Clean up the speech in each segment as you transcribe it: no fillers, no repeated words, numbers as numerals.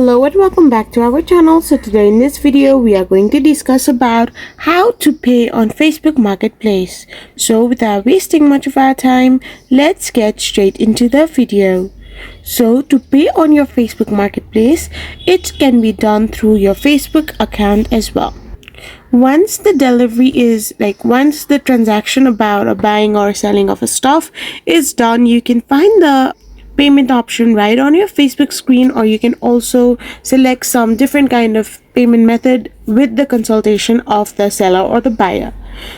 Hello and welcome back to our channel. So today in this video we are going to discuss about how to pay on Facebook Marketplace. So without wasting much of our time, let's get straight into the video. So to pay on your Facebook Marketplace, it can be done through your Facebook account as well. Once the transaction about a buying or selling of a stuff is done, you can find the payment option right on your Facebook screen, or you can also select some different kind of payment method with the consultation of the seller or the buyer.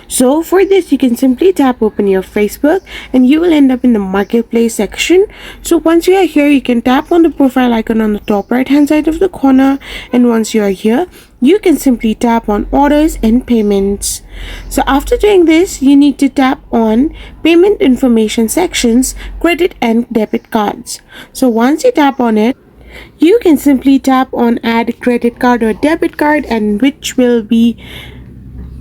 So for this, you can simply tap open your Facebook and you will end up in the marketplace section. So once you are here, you can tap on the profile icon on the top right hand side of the corner, and once you are here, you can simply tap on orders and payments. So after doing this, you need to tap on payment information sections, credit and debit cards. So once you tap on it, you can simply tap on add credit card or debit card, and which will be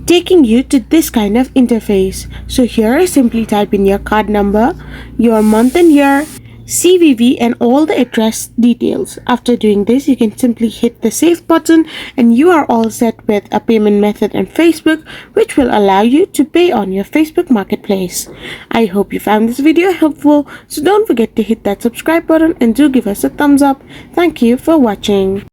taking you to this kind of interface. So here, simply type in your card number, your month and year, CVV and all the address details. After doing this, you can simply hit the save button and you are all set with a payment method on Facebook, which will allow you to pay on your Facebook Marketplace. I hope you found this video helpful, so don't forget to hit that subscribe button and do give us a thumbs up. Thank you for watching.